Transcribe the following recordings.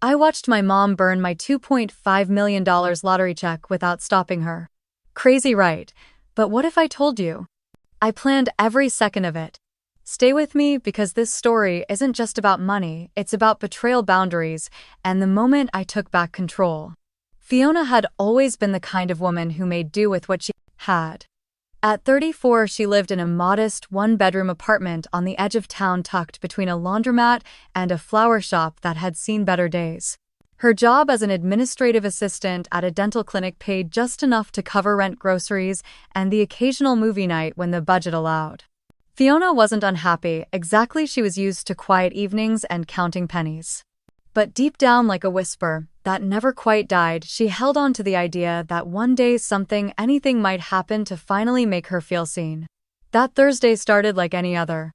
I watched my mom burn my $2.5 million lottery check without stopping her. Crazy, right? But what if I told you? I planned every second of it. Stay with me because this story isn't just about money, it's about betrayal, boundaries, and the moment I took back control. Fiona had always been the kind of woman who made do with what she had. At 34, she lived in a modest one-bedroom apartment on the edge of town tucked between a laundromat and a flower shop that had seen better days. Her job as an administrative assistant at a dental clinic paid just enough to cover rent, groceries, and the occasional movie night when the budget allowed. Fiona wasn't unhappy, exactly. She was used to quiet evenings and counting pennies. But deep down, like a whisper that never quite died, she held on to the idea that one day anything might happen to finally make her feel seen. That Thursday started like any other.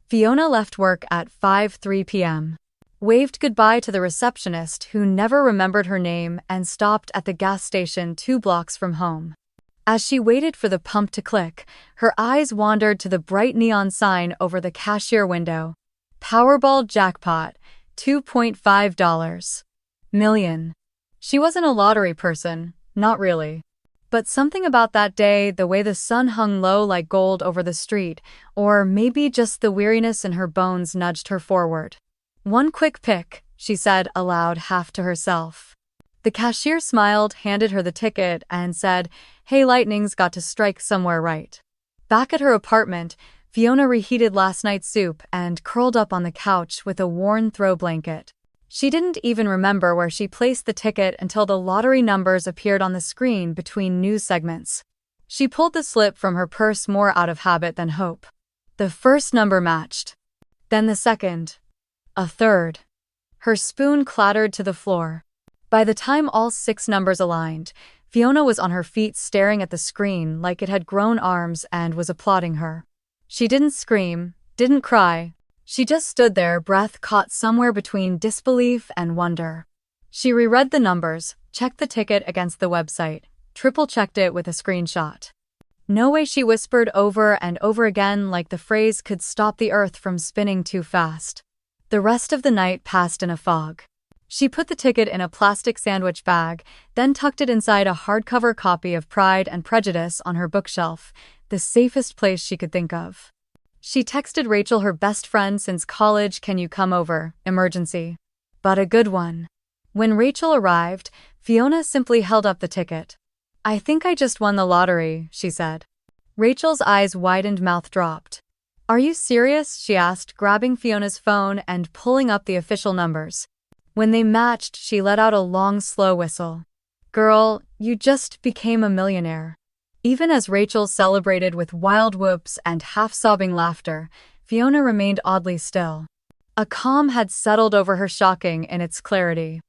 Fiona left work at 5:03 p.m., waved goodbye to the receptionist who never remembered her name, and stopped at the gas station 2 blocks from home. As she waited for the pump to click, her eyes wandered to the bright neon sign over the cashier window. Powerball jackpot, $2.5 million. She wasn't a lottery person, not really. But something about that day, the way the sun hung low like gold over the street, or maybe just the weariness in her bones, nudged her forward. "One quick pick," she said aloud, half to herself. The cashier smiled, handed her the ticket, and said, "Hey, lightning's got to strike somewhere, right?" Back at her apartment, Fiona reheated last night's soup and curled up on the couch with a worn throw blanket. She didn't even remember where she placed the ticket until the lottery numbers appeared on the screen between news segments. She pulled the slip from her purse more out of habit than hope. The first number matched. Then the second. A third. Her spoon clattered to the floor. By the time all 6 numbers aligned, Fiona was on her feet staring at the screen like it had grown arms and was applauding her. She didn't scream, didn't cry. She just stood there, breath caught somewhere between disbelief and wonder. She reread the numbers, checked the ticket against the website, triple-checked it with a screenshot. "No way," she whispered over and over again, like the phrase could stop the earth from spinning too fast. The rest of the night passed in a fog. She put the ticket in a plastic sandwich bag, then tucked it inside a hardcover copy of Pride and Prejudice on her bookshelf, the safest place she could think of. She texted Rachel, her best friend since college, "Can you come over? Emergency." But a good one. When Rachel arrived, Fiona simply held up the ticket. "I think I just won the lottery," she said. Rachel's eyes widened, mouth dropped. "Are you serious?" she asked, grabbing Fiona's phone and pulling up the official numbers. When they matched, she let out a long, slow whistle. "Girl, you just became a millionaire." Even as Rachel celebrated with wild whoops and half-sobbing laughter, Fiona remained oddly still. A calm had settled over her, shocking in its clarity.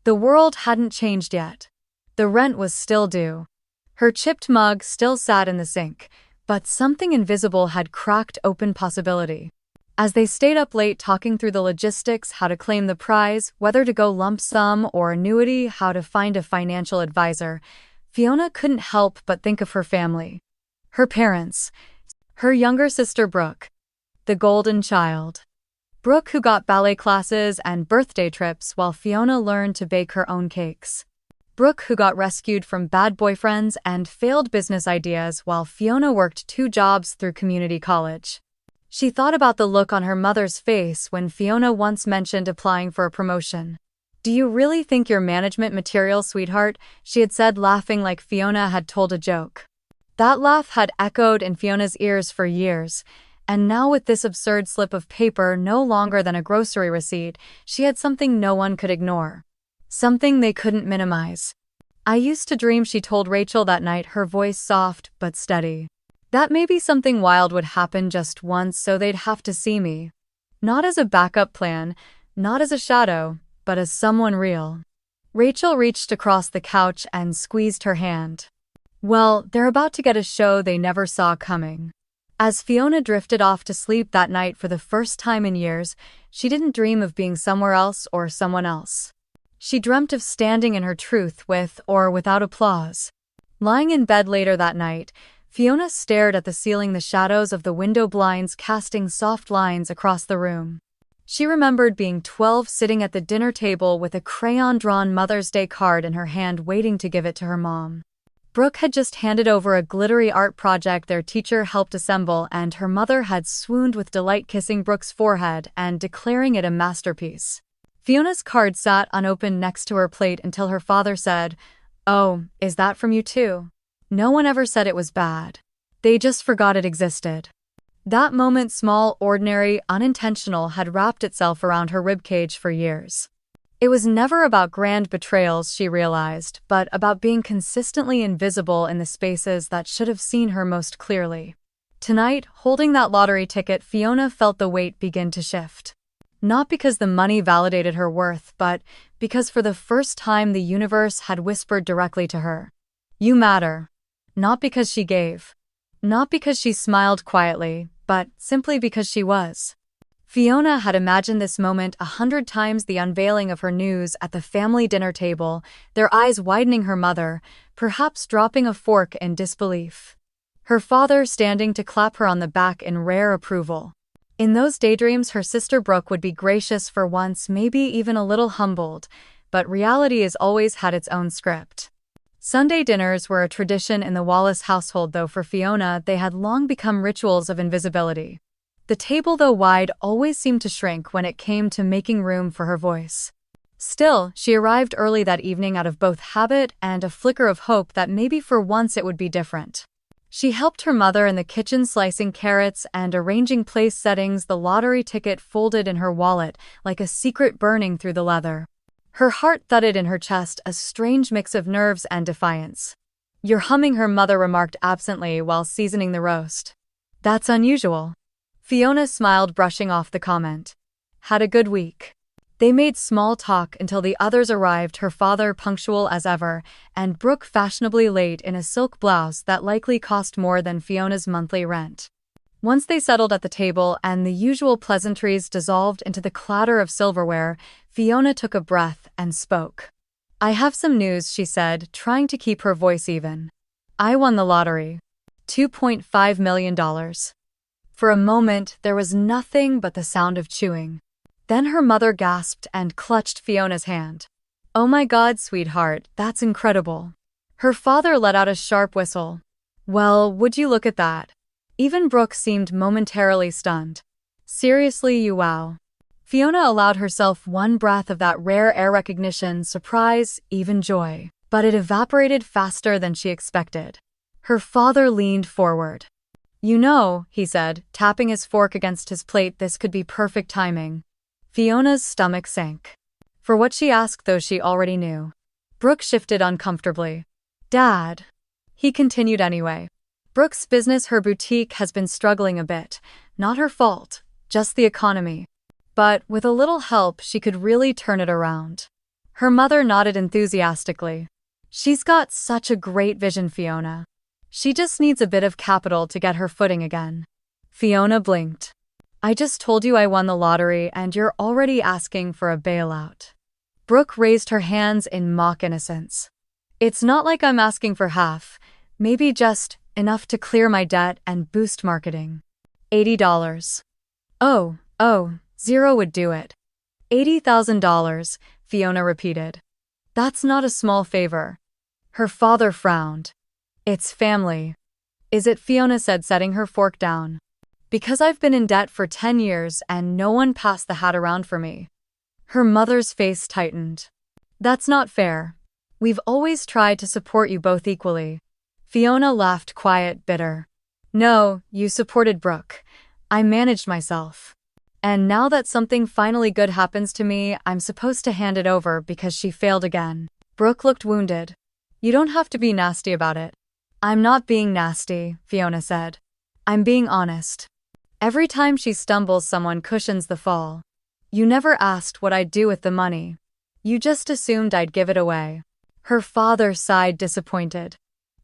The world hadn't changed yet. The rent was still due. Her chipped mug still sat in the sink, but something invisible had cracked open possibility. As they stayed up late talking through the logistics, how to claim the prize, whether to go lump sum or annuity, how to find a financial advisor, Fiona couldn't help but think of her family. Her parents. Her younger sister Brooke. The golden child. Brooke, who got ballet classes and birthday trips while Fiona learned to bake her own cakes. Brooke, who got rescued from bad boyfriends and failed business ideas while Fiona worked 2 jobs through community college. She thought about the look on her mother's face when Fiona once mentioned applying for a promotion. "Do you really think you're management material, sweetheart?" she had said, laughing like Fiona had told a joke. That laugh had echoed in Fiona's ears for years, and now with this absurd slip of paper, no longer than a grocery receipt, she had something no one could ignore. Something they couldn't minimize. "I used to dream," she told Rachel that night, her voice soft but steady, "that maybe something wild would happen just once so they'd have to see me. Not as a backup plan, not as a shadow, but as someone real." Rachel reached across the couch and squeezed her hand. "Well, they're about to get a show they never saw coming." As Fiona drifted off to sleep that night for the first time in years, she didn't dream of being somewhere else or someone else. She dreamt of standing in her truth with or without applause. Lying in bed later that night, Fiona stared at the ceiling, the shadows of the window blinds casting soft lines across the room. She remembered being 12, sitting at the dinner table with a crayon-drawn Mother's Day card in her hand, waiting to give it to her mom. Brooke had just handed over a glittery art project their teacher helped assemble, and her mother had swooned with delight, kissing Brooke's forehead and declaring it a masterpiece. Fiona's card sat unopened next to her plate until her father said, "Oh, is that from you too?" No one ever said it was bad. They just forgot it existed. That moment, small, ordinary, unintentional, had wrapped itself around her ribcage for years. It was never about grand betrayals, she realized, but about being consistently invisible in the spaces that should have seen her most clearly. Tonight, holding that lottery ticket, Fiona felt the weight begin to shift. Not because the money validated her worth, but because for the first time the universe had whispered directly to her. "You matter." Not because she gave. Not because she smiled quietly, but simply because she was. Fiona had imagined this moment 100 times: the unveiling of her news at the family dinner table, their eyes widening, her mother, perhaps dropping a fork in disbelief. Her father standing to clap her on the back in rare approval. In those daydreams, her sister Brooke would be gracious for once, maybe even a little humbled, but reality has always had its own script. Sunday dinners were a tradition in the Wallace household, though for Fiona they had long become rituals of invisibility. The table, though wide, always seemed to shrink when it came to making room for her voice. Still, she arrived early that evening out of both habit and a flicker of hope that maybe for once it would be different. She helped her mother in the kitchen, slicing carrots and arranging place settings, the lottery ticket folded in her wallet like a secret burning through the leather. Her heart thudded in her chest, a strange mix of nerves and defiance. "You're humming," her mother remarked absently while seasoning the roast. "That's unusual." Fiona smiled, brushing off the comment. "Had a good week." They made small talk until the others arrived, her father punctual as ever, and Brooke fashionably late in a silk blouse that likely cost more than Fiona's monthly rent. Once they settled at the table and the usual pleasantries dissolved into the clatter of silverware, Fiona took a breath and spoke. "I have some news," she said, trying to keep her voice even. "I won the lottery. $2.5 million. For a moment, there was nothing but the sound of chewing. Then her mother gasped and clutched Fiona's hand. "Oh my God, sweetheart, that's incredible." Her father let out a sharp whistle. "Well, would you look at that?" Even Brooke seemed momentarily stunned. "Seriously, you wow." Fiona allowed herself one breath of that rare air: recognition, surprise, even joy. But it evaporated faster than she expected. Her father leaned forward. "You know," he said, tapping his fork against his plate, "this could be perfect timing." Fiona's stomach sank. For what she asked, though, she already knew. Brooke shifted uncomfortably. "Dad." He continued anyway. "Brooke's business, her boutique, has been struggling a bit. Not her fault, just the economy. But with a little help, she could really turn it around." Her mother nodded enthusiastically. "She's got such a great vision, Fiona. She just needs a bit of capital to get her footing again." Fiona blinked. "I just told you I won the lottery and you're already asking for a bailout." Brooke raised her hands in mock innocence. "It's not like I'm asking for half, maybe just enough to clear my debt and boost marketing. $80. Oh, zero would do it." $80,000, Fiona repeated. "That's not a small favor." Her father frowned. "It's family." "Is it?" Fiona said, setting her fork down. "Because I've been in debt for 10 years and no one passed the hat around for me." Her mother's face tightened. "That's not fair. We've always tried to support you both equally." Fiona laughed, quiet, bitter. "No, you supported Brooke. I managed myself. And now that something finally good happens to me, I'm supposed to hand it over because she failed again." Brooke looked wounded. "You don't have to be nasty about it." "I'm not being nasty," Fiona said. "I'm being honest. Every time she stumbles, someone cushions the fall. You never asked what I'd do with the money. You just assumed I'd give it away." Her father sighed, disappointed.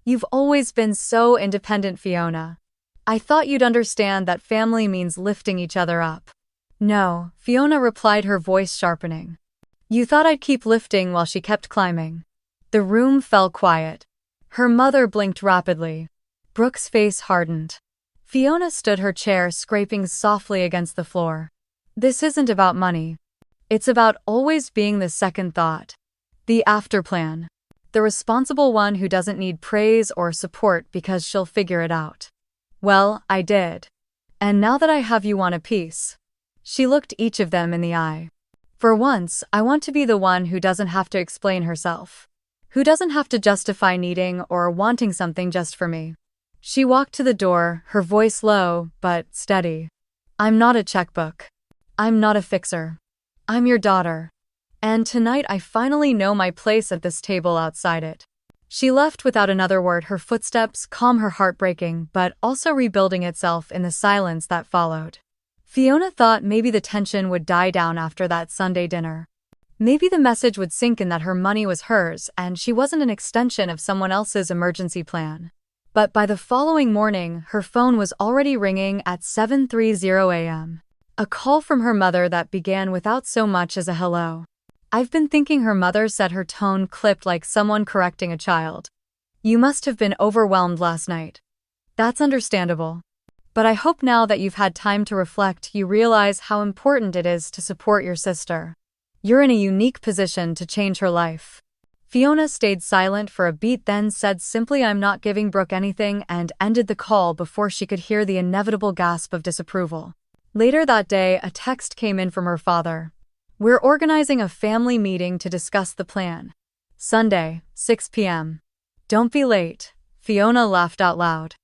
"You've always been so independent, Fiona. I thought you'd understand that family means lifting each other up." "No," Fiona replied, her voice sharpening. "You thought I'd keep lifting while she kept climbing." The room fell quiet. Her mother blinked rapidly. Brooke's face hardened. Fiona stood her chair, scraping softly against the floor. This isn't about money. It's about always being the second thought. The after plan. The responsible one who doesn't need praise or support because she'll figure it out. Well, I did. And now that I have you want a piece. She looked each of them in the eye. For once, I want to be the one who doesn't have to explain herself. Who doesn't have to justify needing or wanting something just for me. She walked to the door, her voice low, but steady. I'm not a checkbook. I'm not a fixer. I'm your daughter. And tonight I finally know my place at this table outside it. She left without another word, her footsteps calm, her heart breaking, but also rebuilding itself in the silence that followed. Fiona thought maybe the tension would die down after that Sunday dinner. Maybe the message would sink in that her money was hers and she wasn't an extension of someone else's emergency plan. But by the following morning, her phone was already ringing at 7:30 a.m. A call from her mother that began without so much as a hello. I've been thinking, her mother said, her tone clipped like someone correcting a child. You must have been overwhelmed last night. That's understandable. But I hope now that you've had time to reflect, you realize how important it is to support your sister. You're in a unique position to change her life. Fiona stayed silent for a beat, then said simply, I'm not giving Brooke anything, and ended the call before she could hear the inevitable gasp of disapproval. Later that day, a text came in from her father. We're organizing a family meeting to discuss the plan. Sunday, 6 p.m. Don't be late. Fiona laughed out loud.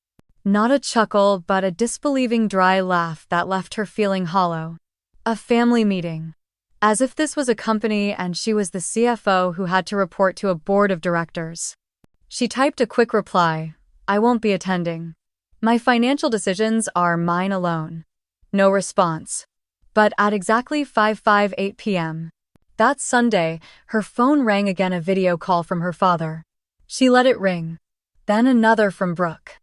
Not a chuckle, but a disbelieving dry laugh that left her feeling hollow. A family meeting. As if this was a company and she was the CFO who had to report to a board of directors. She typed a quick reply. I won't be attending. My financial decisions are mine alone. No response. But at exactly 5:58 p.m. that Sunday, her phone rang again, a video call from her father. She let it ring. Then another from Brooke.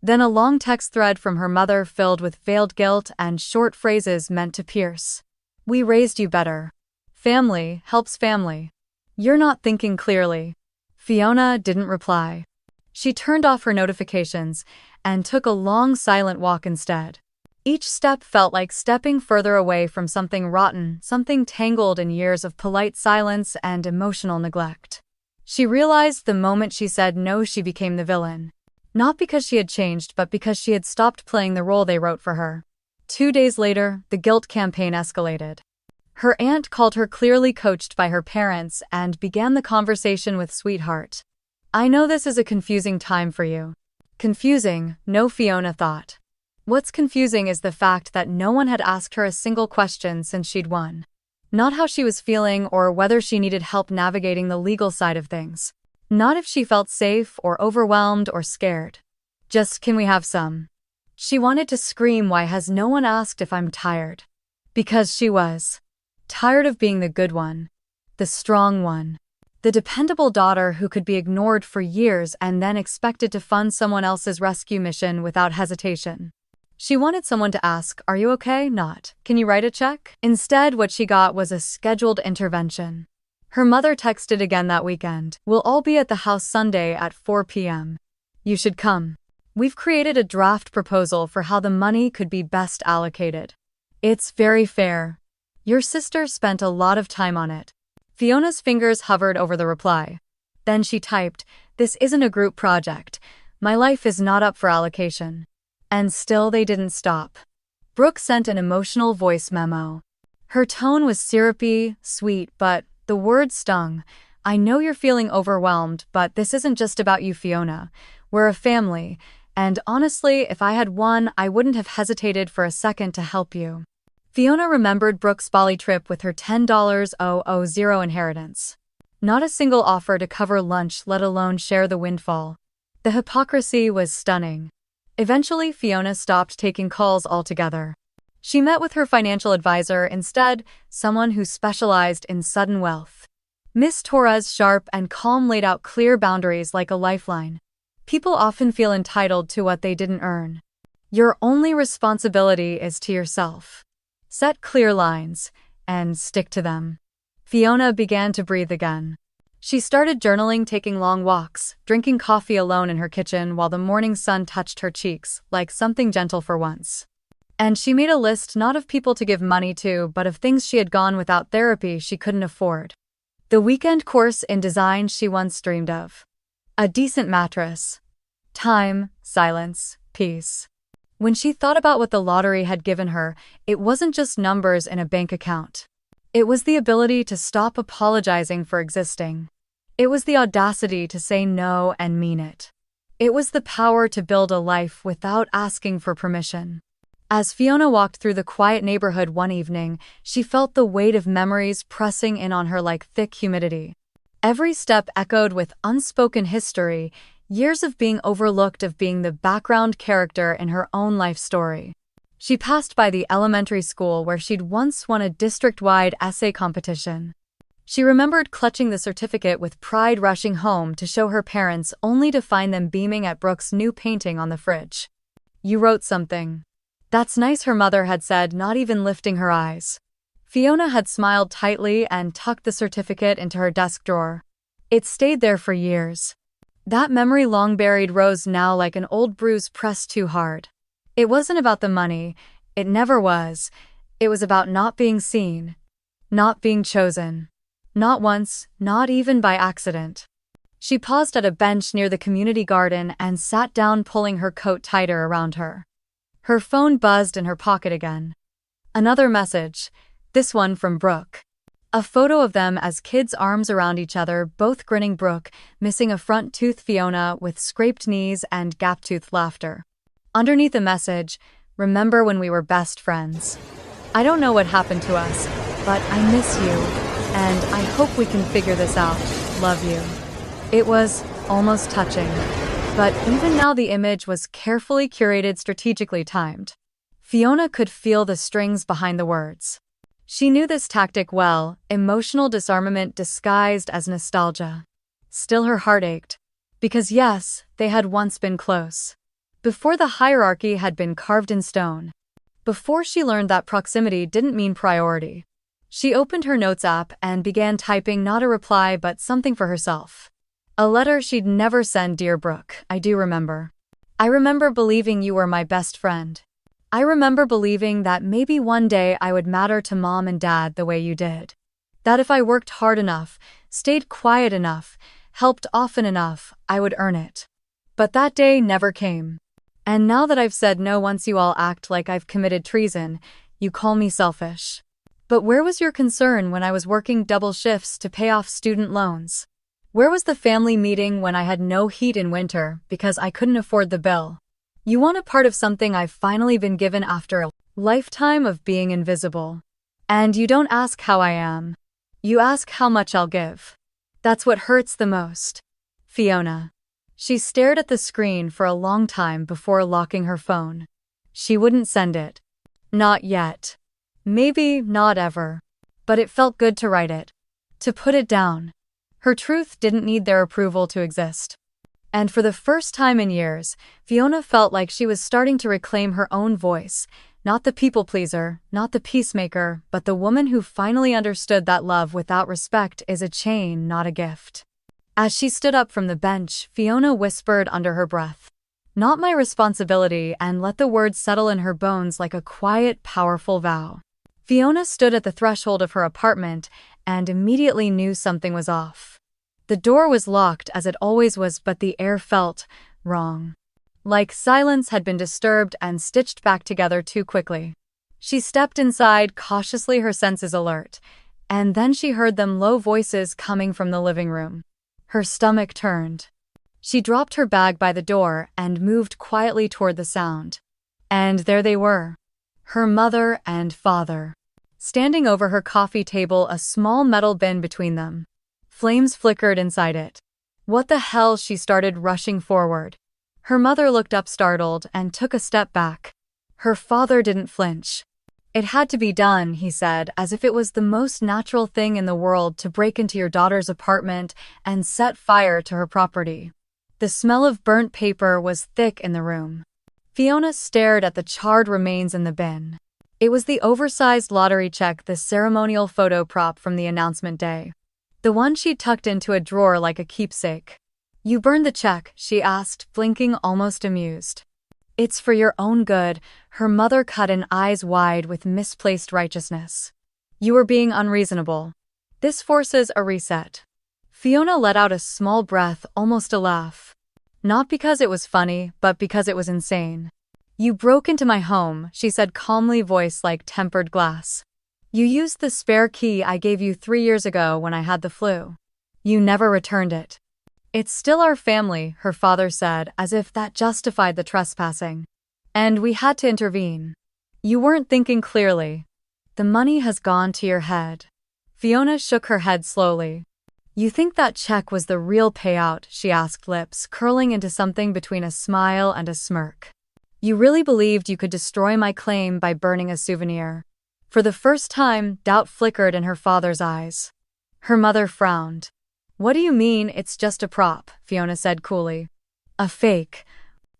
Then a long text thread from her mother filled with veiled guilt and short phrases meant to pierce. We raised you better. Family helps family. You're not thinking clearly. Fiona didn't reply. She turned off her notifications and took a long silent walk instead. Each step felt like stepping further away from something rotten, something tangled in years of polite silence and emotional neglect. She realized the moment she said no, she became the villain. Not because she had changed, but because she had stopped playing the role they wrote for her. 2 days later, the guilt campaign escalated. Her aunt called her, clearly coached by her parents, and began the conversation with, Sweetheart, I know this is a confusing time for you. Confusing? No, Fiona thought. What's confusing is the fact that no one had asked her a single question since she'd won. Not how she was feeling or whether she needed help navigating the legal side of things. Not if she felt safe or overwhelmed or scared. Just, can we have some? She wanted to scream, why has no one asked if I'm tired? Because she was. Tired of being the good one. The strong one. The dependable daughter who could be ignored for years and then expected to fund someone else's rescue mission without hesitation. She wanted someone to ask, are you okay? Not, can you write a check? Instead, what she got was a scheduled intervention. Her mother texted again that weekend. We'll all be at the house Sunday at 4 p.m. You should come. We've created a draft proposal for how the money could be best allocated. It's very fair. Your sister spent a lot of time on it. Fiona's fingers hovered over the reply. Then she typed, this isn't a group project. My life is not up for allocation. And still they didn't stop. Brooke sent an emotional voice memo. Her tone was syrupy, sweet, but the words stung. I know you're feeling overwhelmed, but this isn't just about you, Fiona. We're a family, and honestly, if I had won, I wouldn't have hesitated for a second to help you. Fiona remembered Brooke's Bali trip with her $10,000 inheritance. Not a single offer to cover lunch, let alone share the windfall. The hypocrisy was stunning. Eventually, Fiona stopped taking calls altogether. She met with her financial advisor instead, someone who specialized in sudden wealth. Miss Torres, sharp and calm, laid out clear boundaries like a lifeline. People often feel entitled to what they didn't earn. Your only responsibility is to yourself. Set clear lines, and stick to them. Fiona began to breathe again. She started journaling, taking long walks, drinking coffee alone in her kitchen while the morning sun touched her cheeks, like something gentle for once. And she made a list not of people to give money to, but of things she had gone without therapy she couldn't afford. The weekend course in design she once dreamed of. A decent mattress. Time, silence, peace. When she thought about what the lottery had given her, it wasn't just numbers in a bank account. It was the ability to stop apologizing for existing. It was the audacity to say no and mean it. It was the power to build a life without asking for permission. As Fiona walked through the quiet neighborhood one evening, she felt the weight of memories pressing in on her like thick humidity. Every step echoed with unspoken history, years of being overlooked, of being the background character in her own life story. She passed by the elementary school where she'd once won a district-wide essay competition. She remembered clutching the certificate with pride, rushing home to show her parents, only to find them beaming at Brooke's new painting on the fridge. "You wrote something." "That's nice," her mother had said, not even lifting her eyes. Fiona had smiled tightly and tucked the certificate into her desk drawer. It stayed there for years. That memory, long buried, rose now like an old bruise pressed too hard. It wasn't about the money. It never was. It was about not being seen. Not being chosen. Not once, not even by accident. She paused at a bench near the community garden and sat down, pulling her coat tighter around her. Her phone buzzed in her pocket again. Another message, this one from Brooke. A photo of them as kids, arms around each other, both grinning. Brooke, missing a front tooth, Fiona, with scraped knees and gap-toothed laughter. Underneath the message, "Remember when we were best friends? I don't know what happened to us, but I miss you, and I hope we can figure this out. Love you." It was almost touching. But even now the image was carefully curated, strategically timed. Fiona could feel the strings behind the words. She knew this tactic well, emotional disarmament disguised as nostalgia. Still her heart ached. Because yes, they had once been close. Before the hierarchy had been carved in stone. Before she learned that proximity didn't mean priority. She opened her notes app and began typing, not a reply but something for herself. A letter she'd never send. "Dear Brooke, I do remember. I remember believing you were my best friend. I remember believing that maybe one day I would matter to Mom and Dad the way you did. That if I worked hard enough, stayed quiet enough, helped often enough, I would earn it. But that day never came. And now that I've said no once, you all act like I've committed treason. You call me selfish. But where was your concern when I was working double shifts to pay off student loans? Where was the family meeting when I had no heat in winter because I couldn't afford the bill? You want a part of something I've finally been given after a lifetime of being invisible. And you don't ask how I am. You ask how much I'll give. That's what hurts the most. Fiona." She stared at the screen for a long time before locking her phone. She wouldn't send it. Not yet. Maybe not ever. But it felt good to write it. To put it down. Her truth didn't need their approval to exist. And for the first time in years, Fiona felt like she was starting to reclaim her own voice. Not the people-pleaser, not the peacemaker, but the woman who finally understood that love without respect is a chain, not a gift. As she stood up from the bench, Fiona whispered under her breath, "Not my responsibility," and let the words settle in her bones like a quiet, powerful vow. Fiona stood at the threshold of her apartment and immediately knew something was off. The door was locked as it always was, but the air felt wrong. Like silence had been disturbed and stitched back together too quickly. She stepped inside, cautiously, her senses alert, and then she heard them, low voices coming from the living room. Her stomach turned. She dropped her bag by the door and moved quietly toward the sound. And there they were. Her mother and father. Standing over her coffee table, a small metal bin between them. Flames flickered inside it. "What the hell?" She started, rushing forward. Her mother looked up startled and took a step back. Her father didn't flinch. "It had to be done," he said, as if it was the most natural thing in the world to break into your daughter's apartment and set fire to her property. The smell of burnt paper was thick in the room. Fiona stared at the charred remains in the bin. It was the oversized lottery check, the ceremonial photo prop from the announcement day. The one she'd tucked into a drawer like a keepsake. "You burned the check?" she asked, blinking, almost amused. It's for your own good, her mother cut in, eyes wide with misplaced righteousness. You are being unreasonable. This forces a reset. Fiona let out a small breath, almost a laugh. Not because it was funny, but because it was insane. You broke into my home, she said calmly, voice like tempered glass. You used the spare key I gave you 3 years ago when I had the flu. You never returned it. It's still our family, her father said, as if that justified the trespassing. And we had to intervene. You weren't thinking clearly. The money has gone to your head. Fiona shook her head slowly. You think that check was the real payout? She asked, lips curling into something between a smile and a smirk. You really believed you could destroy my claim by burning a souvenir? For the first time, doubt flickered in her father's eyes. Her mother frowned. What do you mean it's just a prop? Fiona said coolly. A fake.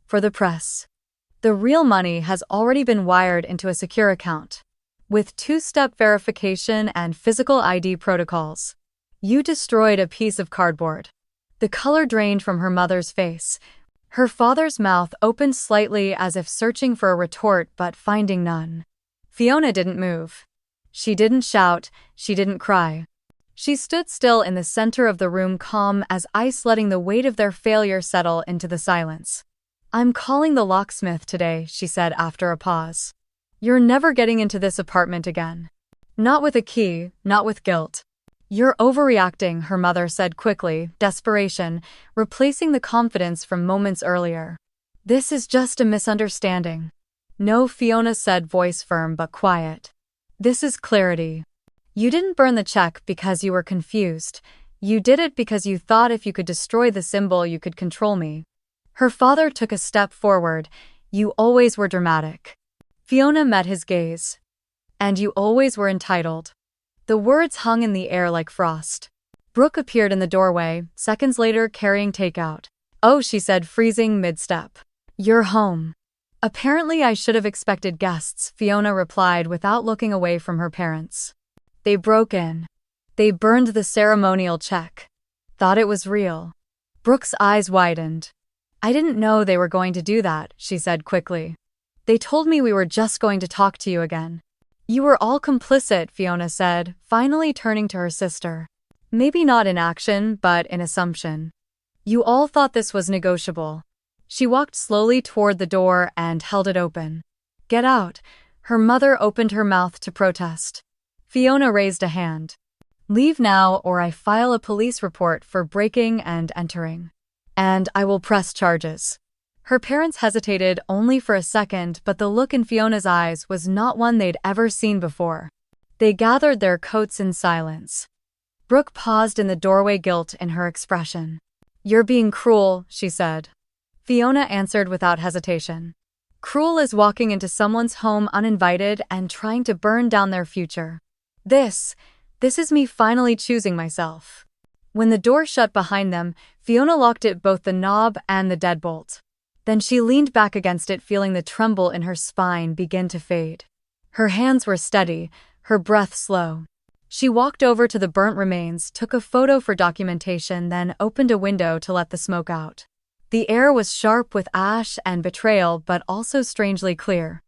For the press. The real money has already been wired into a secure account. With 2-step verification and physical ID protocols. You destroyed a piece of cardboard. The color drained from her mother's face. Her father's mouth opened slightly as if searching for a retort but finding none. Fiona didn't move. She didn't shout, she didn't cry. She stood still in the center of the room, calm as ice, letting the weight of their failure settle into the silence. I'm calling the locksmith today, she said after a pause. You're never getting into this apartment again. Not with a key, not with guilt. You're overreacting, her mother said quickly, desperation, replacing the confidence from moments earlier. This is just a misunderstanding. No, Fiona said, voice firm but quiet. This is clarity. You didn't burn the check because you were confused. You did it because you thought if you could destroy the symbol you could control me. Her father took a step forward. You always were dramatic. Fiona met his gaze. And you always were entitled. The words hung in the air like frost. Brooke appeared in the doorway, seconds later carrying takeout. Oh, she said, freezing mid-step. You're home. Apparently I should have expected guests, Fiona replied without looking away from her parents. They broke in. They burned the ceremonial check. Thought it was real. Brooke's eyes widened. I didn't know they were going to do that, she said quickly. They told me we were just going to talk to you again. You were all complicit, Fiona said, finally turning to her sister. Maybe not in action, but in assumption. You all thought this was negotiable. She walked slowly toward the door and held it open. Get out. Her mother opened her mouth to protest. Fiona raised a hand. Leave now or I file a police report for breaking and entering. And I will press charges. Her parents hesitated only for a second, but the look in Fiona's eyes was not one they'd ever seen before. They gathered their coats in silence. Brooke paused in the doorway, guilt in her expression. You're being cruel, she said. Fiona answered without hesitation. Cruel as walking into someone's home uninvited and trying to burn down their future. This is me finally choosing myself. When the door shut behind them, Fiona locked it, both the knob and the deadbolt. Then she leaned back against it, feeling the tremble in her spine begin to fade. Her hands were steady, her breath slow. She walked over to the burnt remains, took a photo for documentation, then opened a window to let the smoke out. The air was sharp with ash and betrayal, but also strangely clear.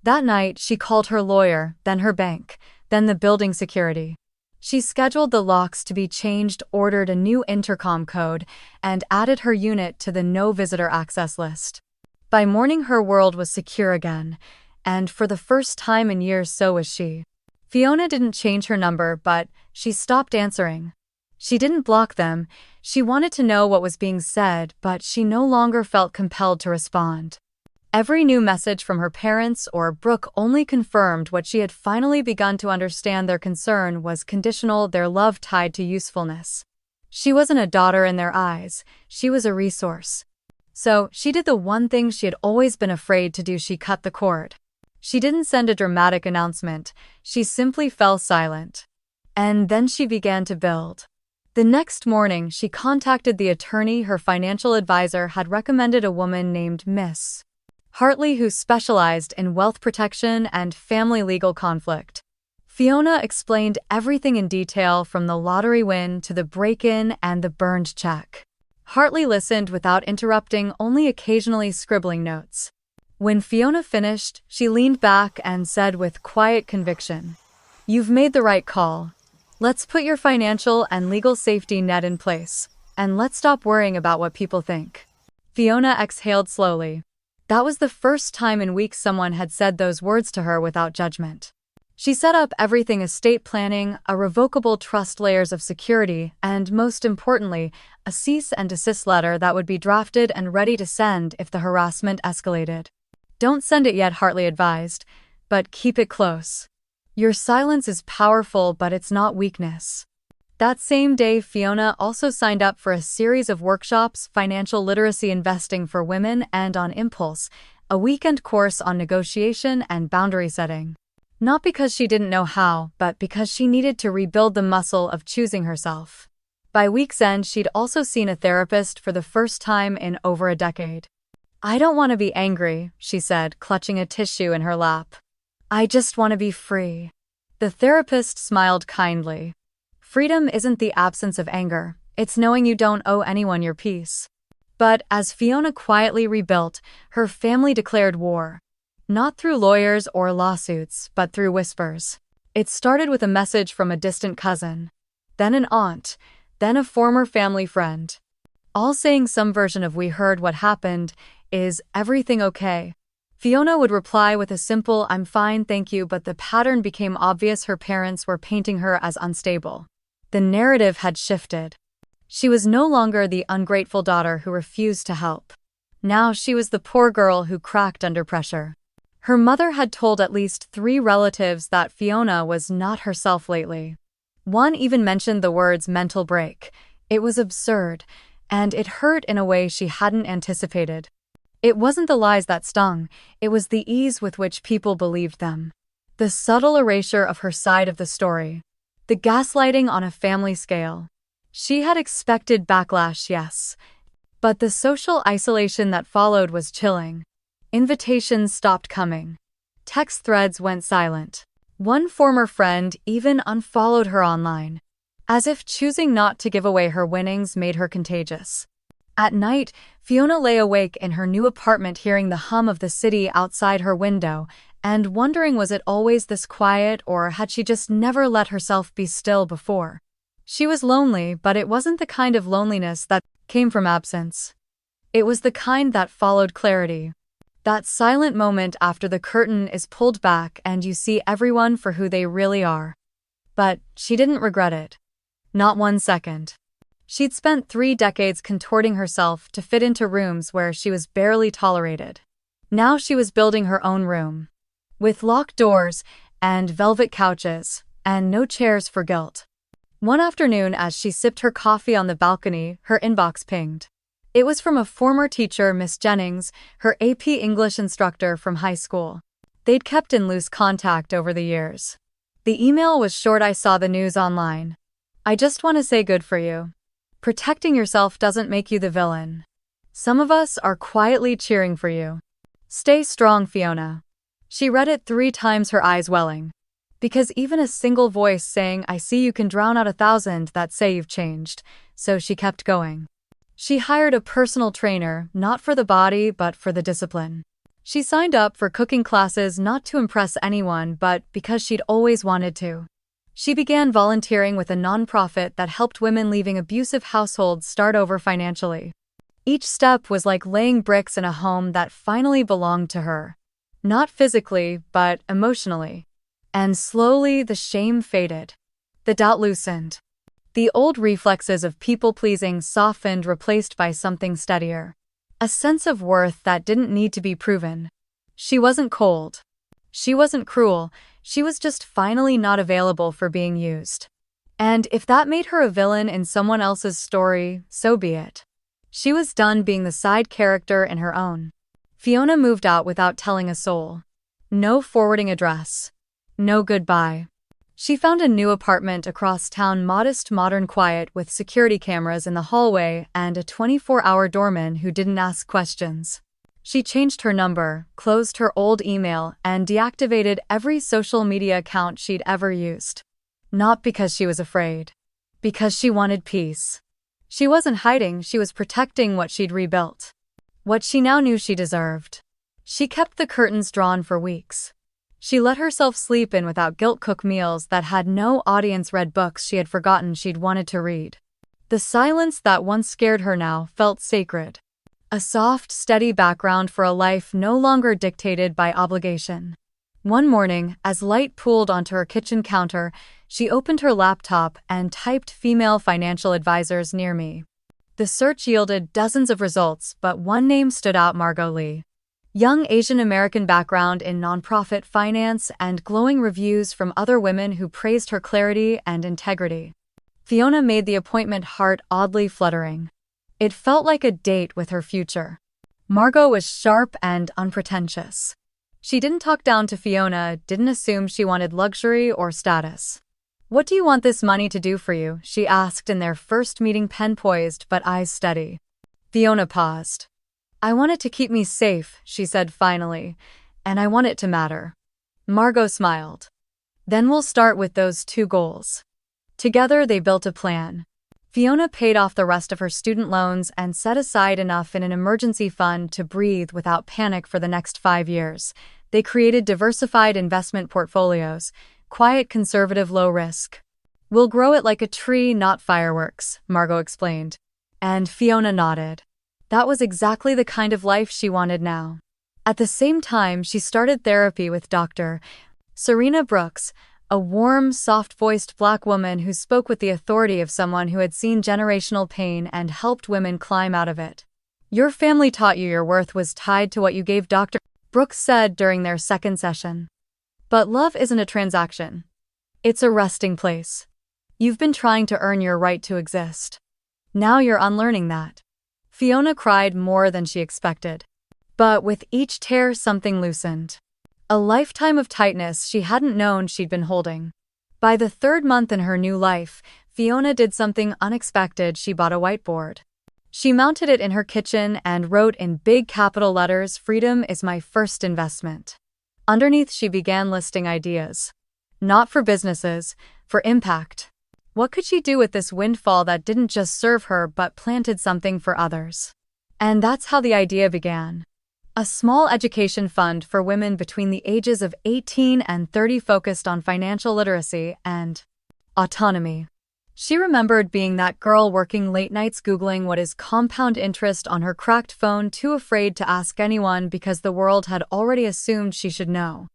That night, she called her lawyer, then her bank, then the building security. She scheduled the locks to be changed, ordered a new intercom code, and added her unit to the no visitor access list. By morning, her world was secure again, and for the first time in years, so was she. Fiona didn't change her number, but she stopped answering. She didn't block them. She wanted to know what was being said, but she no longer felt compelled to respond. Every new message from her parents or Brooke only confirmed what she had finally begun to understand. Their concern was conditional, their love tied to usefulness. She wasn't a daughter in their eyes, she was a resource. So, she did the one thing she had always been afraid to do: she cut the cord. She didn't send a dramatic announcement, she simply fell silent. And then she began to build. The next morning, she contacted the attorney her financial advisor had recommended, a woman named Miss Hartley, who specialized in wealth protection and family legal conflict. Fiona explained everything in detail, from the lottery win to the break-in and the burned check. Hartley listened without interrupting, only occasionally scribbling notes. When Fiona finished, she leaned back and said with quiet conviction, "You've made the right call. Let's put your financial and legal safety net in place, and let's stop worrying about what people think." Fiona exhaled slowly. That was the first time in weeks someone had said those words to her without judgment. She set up everything: estate planning, a revocable trust, layers of security, and most importantly, a cease and desist letter that would be drafted and ready to send if the harassment escalated. "Don't send it yet," Hartley advised, "but keep it close. Your silence is powerful, but it's not weakness." That same day, Fiona also signed up for a series of workshops: financial literacy, investing for women, and On Impulse, a weekend course on negotiation and boundary setting. Not because she didn't know how, but because she needed to rebuild the muscle of choosing herself. By week's end, she'd also seen a therapist for the first time in over a decade. "I don't want to be angry," she said, clutching a tissue in her lap. "I just want to be free." The therapist smiled kindly. "Freedom isn't the absence of anger, it's knowing you don't owe anyone your peace." But as Fiona quietly rebuilt, her family declared war. Not through lawyers or lawsuits, but through whispers. It started with a message from a distant cousin, then an aunt, then a former family friend, all saying some version of "We heard what happened. Is everything okay?" Fiona would reply with a simple "I'm fine, thank you," but the pattern became obvious. Her parents were painting her as unstable. The narrative had shifted. She was no longer the ungrateful daughter who refused to help. Now she was the poor girl who cracked under pressure. Her mother had told at least 3 relatives that Fiona was not herself lately. One even mentioned the words "mental break." It was absurd, and it hurt in a way she hadn't anticipated. It wasn't the lies that stung, it was the ease with which people believed them. The subtle erasure of her side of the story. The gaslighting on a family scale. She had expected backlash, yes. But the social isolation that followed was chilling. Invitations stopped coming. Text threads went silent. One former friend even unfollowed her online, as if choosing not to give away her winnings made her contagious. At night, Fiona lay awake in her new apartment, hearing the hum of the city outside her window, and wondering, was it always this quiet, or had she just never let herself be still before? She was lonely, but it wasn't the kind of loneliness that came from absence. It was the kind that followed clarity. That silent moment after the curtain is pulled back and you see everyone for who they really are. But she didn't regret it. Not 1 second. She'd spent 3 decades contorting herself to fit into rooms where she was barely tolerated. Now she was building her own room. With locked doors, and velvet couches, and no chairs for guilt. One afternoon, as she sipped her coffee on the balcony, her inbox pinged. It was from a former teacher, Miss Jennings, her AP English instructor from high school. They'd kept in loose contact over the years. The email was short: "I saw the news online. I just want to say good for you. Protecting yourself doesn't make you the villain. Some of us are quietly cheering for you. Stay strong, Fiona." She read it 3 times, her eyes welling. Because even a single voice saying "I see you" can drown out 1,000 that say you've changed, so she kept going. She hired a personal trainer, not for the body but for the discipline. She signed up for cooking classes not to impress anyone but because she'd always wanted to. She began volunteering with a nonprofit that helped women leaving abusive households start over financially. Each step was like laying bricks in a home that finally belonged to her. Not physically, but emotionally. And slowly the shame faded. The doubt loosened. The old reflexes of people-pleasing softened, replaced by something steadier. A sense of worth that didn't need to be proven. She wasn't cold. She wasn't cruel. She was just finally not available for being used. And if that made her a villain in someone else's story, so be it. She was done being the side character in her own. Fiona moved out without telling a soul. No forwarding address. No goodbye. She found a new apartment across town, modest, modern, quiet, with security cameras in the hallway and a 24-hour doorman who didn't ask questions. She changed her number, closed her old email, and deactivated every social media account she'd ever used. Not because she was afraid. Because she wanted peace. She wasn't hiding, she was protecting what she'd rebuilt. What she now knew she deserved. She kept the curtains drawn for weeks. She let herself sleep in without guilt, cook meals that had no audience, read books she had forgotten she'd wanted to read. The silence that once scared her now felt sacred. A soft, steady background for a life no longer dictated by obligation. One morning, as light pooled onto her kitchen counter, she opened her laptop and typed "female financial advisors near me." The search yielded dozens of results, but one name stood out: Margot Lee. Young Asian American background in nonprofit finance and glowing reviews from other women who praised her clarity and integrity. Fiona made the appointment, heart oddly fluttering. It felt like a date with her future. Margot was sharp and unpretentious. She didn't talk down to Fiona, didn't assume she wanted luxury or status. "What do you want this money to do for you?" she asked in their first meeting, pen poised but eyes steady. Fiona paused. "I want it to keep me safe," she said finally, "and I want it to matter." Margot smiled. "Then we'll start with those two goals." Together they built a plan. Fiona paid off the rest of her student loans and set aside enough in an emergency fund to breathe without panic for the next 5 years. They created diversified investment portfolios, quiet, conservative, low risk. "We'll grow it like a tree, not fireworks," Margot explained. And Fiona nodded. That was exactly the kind of life she wanted now. At the same time, she started therapy with Dr. Serena Brooks, a warm, soft-voiced Black woman who spoke with the authority of someone who had seen generational pain and helped women climb out of it. "Your family taught you your worth was tied to what you gave," Dr. Brooks said during their second session. "But love isn't a transaction. It's a resting place. You've been trying to earn your right to exist. Now you're unlearning that." Fiona cried more than she expected. But with each tear, something loosened. A lifetime of tightness she hadn't known she'd been holding. By the third month in her new life, Fiona did something unexpected. She bought a whiteboard. She mounted it in her kitchen and wrote in big capital letters, "Freedom is my first investment." Underneath, she began listing ideas. Not for businesses, for impact. What could she do with this windfall that didn't just serve her but planted something for others? And that's how the idea began. A small education fund for women between the ages of 18 and 30 focused on financial literacy and autonomy. She remembered being that girl working late nights Googling what is compound interest on her cracked phone, too afraid to ask anyone because the world had already assumed she should know.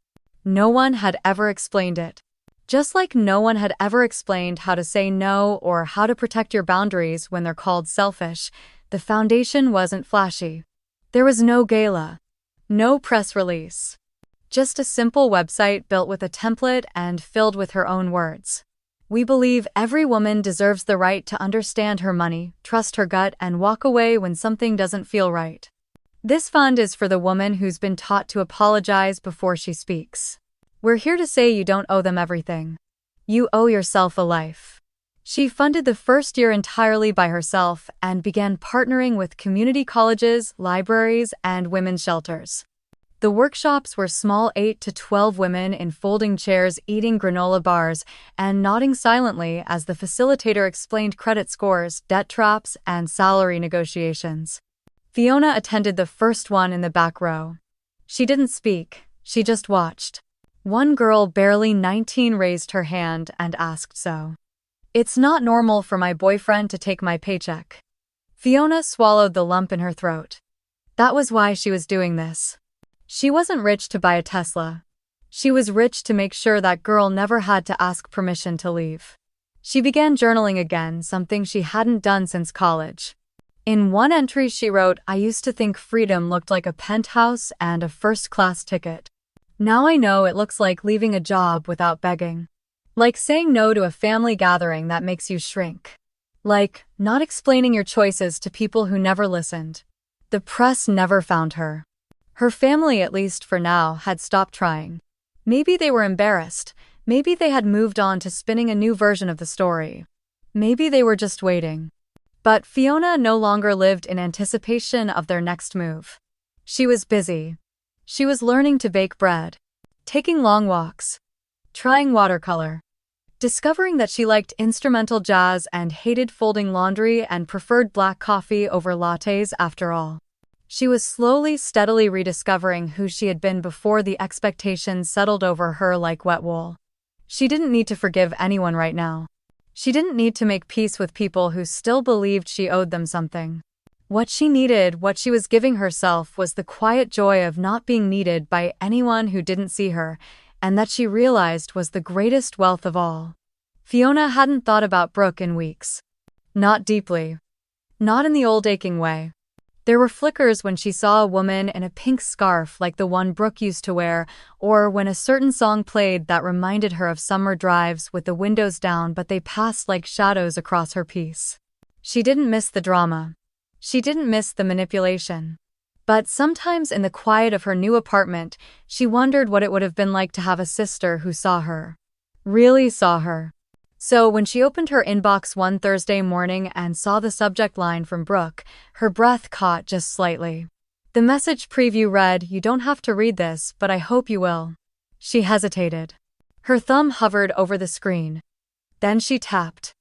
No one had ever explained it. Just like no one had ever explained how to say no or how to protect your boundaries when they're called selfish, the foundation wasn't flashy. There was no gala, no press release. Just a simple website built with a template and filled with her own words. "We believe every woman deserves the right to understand her money, trust her gut, and walk away when something doesn't feel right. This fund is for the woman who's been taught to apologize before she speaks. We're here to say you don't owe them everything. You owe yourself a life." She funded the first year entirely by herself and began partnering with community colleges, libraries, and women's shelters. The workshops were small, 8 to 12 women in folding chairs eating granola bars and nodding silently as the facilitator explained credit scores, debt traps, and salary negotiations. Fiona attended the first one in the back row. She didn't speak, she just watched. One girl, barely 19, raised her hand and asked, "So, it's not normal for my boyfriend to take my paycheck?" Fiona swallowed the lump in her throat. That was why she was doing this. She wasn't rich to buy a Tesla. She was rich to make sure that girl never had to ask permission to leave. She began journaling again, something she hadn't done since college. In one entry she wrote, "I used to think freedom looked like a penthouse and a first-class ticket. Now I know it looks like leaving a job without begging. Like saying no to a family gathering that makes you shrink. Like not explaining your choices to people who never listened." The press never found her. Her family, at least for now, had stopped trying. Maybe they were embarrassed. Maybe they had moved on to spinning a new version of the story. Maybe they were just waiting. But Fiona no longer lived in anticipation of their next move. She was busy. She was learning to bake bread, taking long walks, trying watercolor, discovering that she liked instrumental jazz and hated folding laundry and preferred black coffee over lattes after all. She was slowly, steadily rediscovering who she had been before the expectations settled over her like wet wool. She didn't need to forgive anyone right now. She didn't need to make peace with people who still believed she owed them something. What she needed, what she was giving herself, was the quiet joy of not being needed by anyone who didn't see her, and that she realized was the greatest wealth of all. Fiona hadn't thought about Brooke in weeks. Not deeply. Not in the old aching way. There were flickers when she saw a woman in a pink scarf like the one Brooke used to wear, or when a certain song played that reminded her of summer drives with the windows down, but they passed like shadows across her peace. She didn't miss the drama. She didn't miss the manipulation. But sometimes in the quiet of her new apartment, she wondered what it would have been like to have a sister who saw her. Really saw her. So when she opened her inbox one Thursday morning and saw the subject line from Brooke, her breath caught just slightly. The message preview read, "You don't have to read this, but I hope you will." She hesitated. Her thumb hovered over the screen. Then she tapped.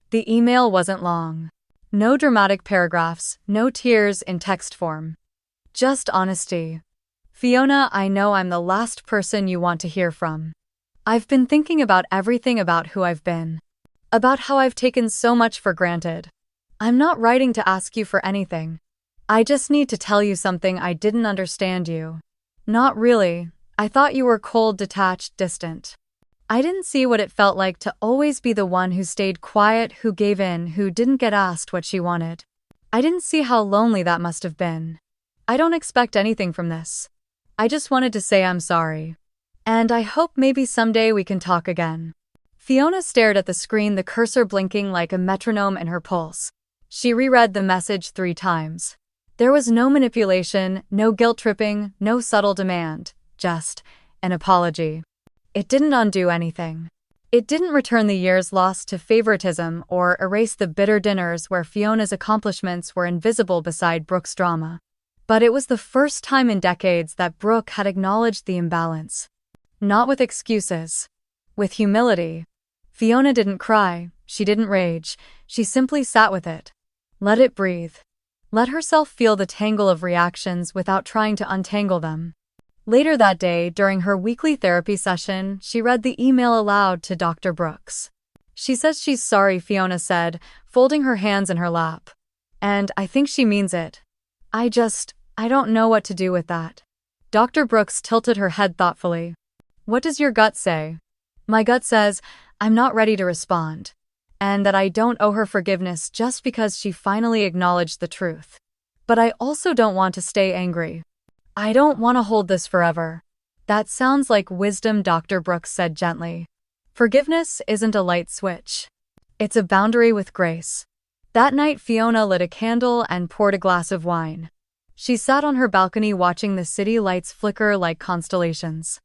The email wasn't long. No dramatic paragraphs, no tears in text form. Just honesty. "Fiona, I know I'm the last person you want to hear from. I've been thinking about everything about who I've been. About how I've taken so much for granted. I'm not writing to ask you for anything. I just need to tell you something. I didn't understand you. Not really. I thought you were cold, detached, distant. I didn't see what it felt like to always be the one who stayed quiet, who gave in, who didn't get asked what she wanted. I didn't see how lonely that must have been. I don't expect anything from this. I just wanted to say I'm sorry. And I hope maybe someday we can talk again." Fiona stared at the screen, the cursor blinking like a metronome in her pulse. She reread the message 3 times. There was no manipulation, no guilt-tripping, no subtle demand, just an apology. It didn't undo anything. It didn't return the years lost to favoritism or erase the bitter dinners where Fiona's accomplishments were invisible beside Brooke's drama. But it was the first time in decades that Brooke had acknowledged the imbalance. Not with excuses. With humility. Fiona didn't cry, she didn't rage, she simply sat with it. Let it breathe. Let herself feel the tangle of reactions without trying to untangle them. Later that day, during her weekly therapy session, she read the email aloud to Dr. Brooks. "She says she's sorry," Fiona said, folding her hands in her lap. "And I think she means it. I don't know what to do with that." Dr. Brooks tilted her head thoughtfully. "What does your gut say?" "My gut says I'm not ready to respond. And that I don't owe her forgiveness just because she finally acknowledged the truth. But I also don't want to stay angry. I don't want to hold this forever." "That sounds like wisdom," Dr. Brooks said gently. "Forgiveness isn't a light switch. It's a boundary with grace." That night, Fiona lit a candle and poured a glass of wine. She sat on her balcony watching the city lights flicker like constellations.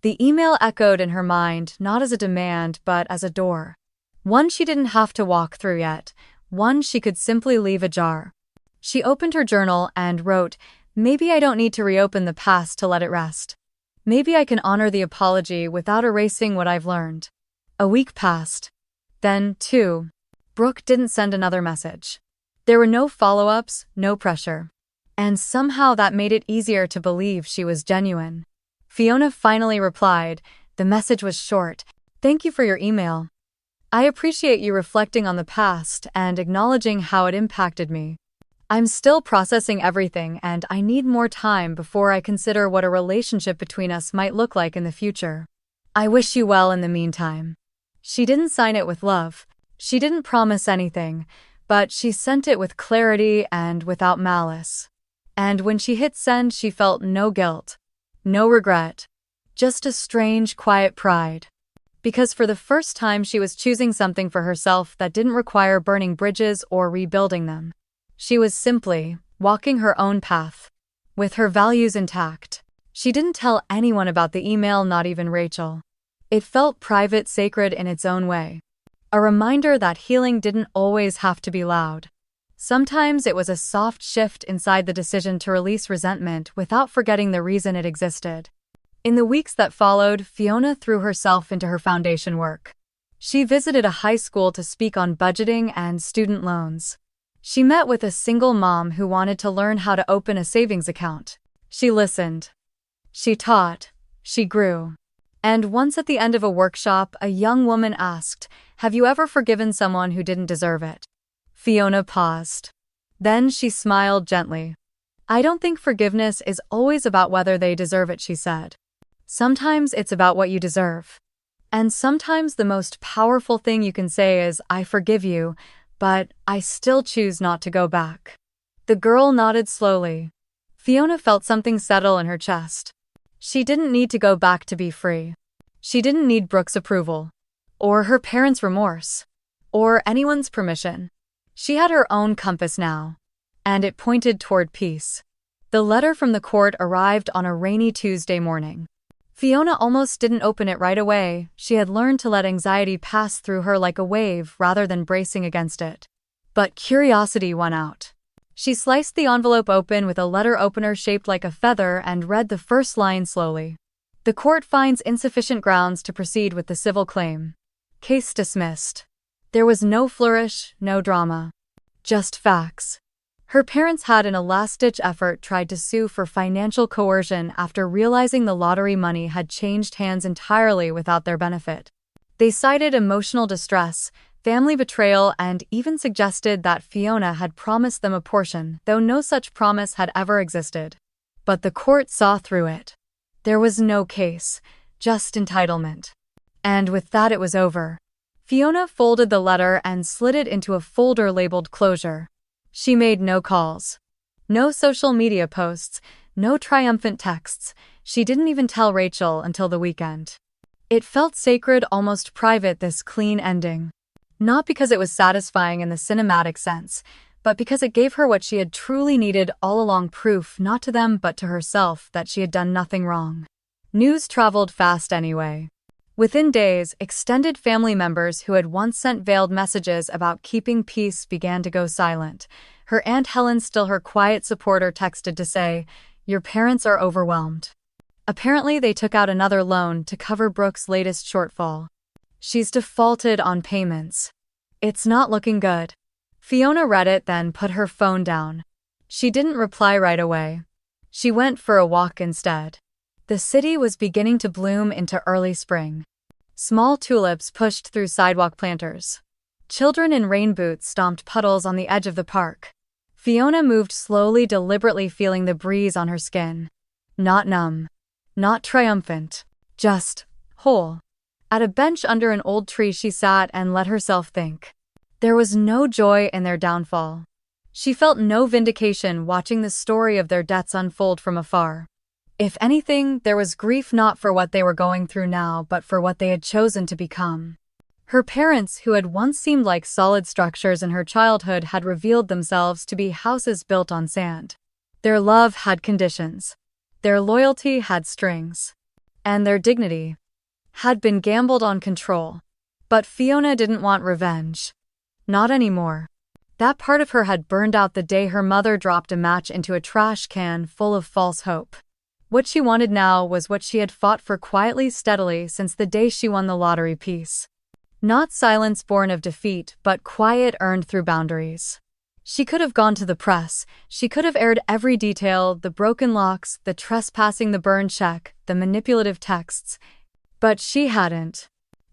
The email echoed in her mind, not as a demand but as a door. One she didn't have to walk through yet, one she could simply leave ajar. She opened her journal and wrote, "Maybe I don't need to reopen the past to let it rest. Maybe I can honor the apology without erasing what I've learned." A week passed. Then, 2. Brooke didn't send another message. There were no follow-ups, no pressure. And somehow that made it easier to believe she was genuine. Fiona finally replied. The message was short. "Thank you for your email. I appreciate you reflecting on the past and acknowledging how it impacted me. I'm still processing everything and I need more time before I consider what a relationship between us might look like in the future. I wish you well in the meantime." She didn't sign it with love. She didn't promise anything, but she sent it with clarity and without malice. And when she hit send, she felt no guilt. No regret. Just a strange, quiet pride. Because for the first time she was choosing something for herself that didn't require burning bridges or rebuilding them. She was simply walking her own path. With her values intact. She didn't tell anyone about the email, not even Rachel. It felt private, sacred in its own way. A reminder that healing didn't always have to be loud. Sometimes it was a soft shift inside the decision to release resentment without forgetting the reason it existed. In the weeks that followed, Fiona threw herself into her foundation work. She visited a high school to speak on budgeting and student loans. She met with a single mom who wanted to learn how to open a savings account. She listened. She taught. She grew. And once at the end of a workshop, a young woman asked, "Have you ever forgiven someone who didn't deserve it?" Fiona paused. Then she smiled gently. "I don't think forgiveness is always about whether they deserve it," she said. "Sometimes it's about what you deserve. And sometimes the most powerful thing you can say is, 'I forgive you, but I still choose not to go back.'" The girl nodded slowly. Fiona felt something settle in her chest. She didn't need to go back to be free. She didn't need Brooke's approval, or her parents' remorse, or anyone's permission. She had her own compass now, and it pointed toward peace. The letter from the court arrived on a rainy Tuesday morning. Fiona almost didn't open it right away. She had learned to let anxiety pass through her like a wave rather than bracing against it. But curiosity won out. She sliced the envelope open with a letter opener shaped like a feather and read the first line slowly. "The court finds insufficient grounds to proceed with the civil claim. Case dismissed." There was no flourish, no drama. Just facts. Her parents had in a last-ditch effort tried to sue for financial coercion after realizing the lottery money had changed hands entirely without their benefit. They cited emotional distress, family betrayal, and even suggested that Fiona had promised them a portion, though no such promise had ever existed. But the court saw through it. There was no case, just entitlement. And with that it was over. Fiona folded the letter and slid it into a folder labeled closure. She made no calls. No social media posts, no triumphant texts. She didn't even tell Rachel until the weekend. It felt sacred, almost private, this clean ending. Not because it was satisfying in the cinematic sense, but because it gave her what she had truly needed all along, proof, not to them but to herself, that she had done nothing wrong. News traveled fast anyway. Within days, extended family members who had once sent veiled messages about keeping peace began to go silent. Her Aunt Helen, still her quiet supporter, texted to say, "Your parents are overwhelmed." Apparently they took out another loan to cover Brooke's latest shortfall. "She's defaulted on payments. It's not looking good." Fiona read it, then put her phone down. She didn't reply right away. She went for a walk instead. The city was beginning to bloom into early spring. Small tulips pushed through sidewalk planters. Children in rain boots stomped puddles on the edge of the park. Fiona moved slowly, deliberately, feeling the breeze on her skin. Not numb. Not triumphant. Just whole. At a bench under an old tree she sat and let herself think. There was no joy in their downfall. She felt no vindication watching the story of their deaths unfold from afar. If anything, there was grief, not for what they were going through now, but for what they had chosen to become. Her parents, who had once seemed like solid structures in her childhood, had revealed themselves to be houses built on sand. Their love had conditions. Their loyalty had strings. And their dignity had been gambled on control. But Fiona didn't want revenge. Not anymore. That part of her had burned out the day her mother dropped a match into a trash can full of false hope. What she wanted now was what she had fought for quietly, steadily, since the day she won the lottery: peace. Not silence born of defeat, but quiet earned through boundaries. She could have gone to the press. She could have aired every detail: the broken locks, the trespassing, the burned check, the manipulative texts. But she hadn't.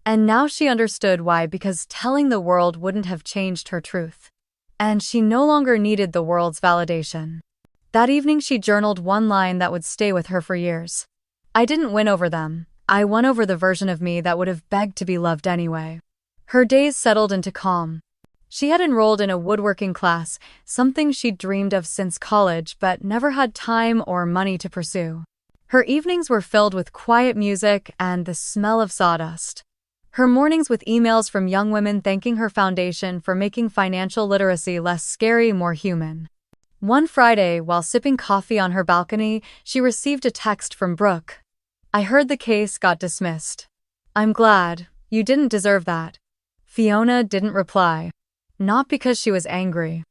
And now she understood why, because telling the world wouldn't have changed her truth. And she no longer needed the world's validation. That evening she journaled one line that would stay with her for years. "I didn't win over them. I won over the version of me that would have begged to be loved anyway." Her days settled into calm. She had enrolled in a woodworking class, something she'd dreamed of since college but never had time or money to pursue. Her evenings were filled with quiet music and the smell of sawdust. Her mornings with emails from young women thanking her foundation for making financial literacy less scary, more human. One Friday, while sipping coffee on her balcony, she received a text from Brooke. "I heard the case got dismissed. I'm glad. You didn't deserve that." Fiona didn't reply. Not because she was angry,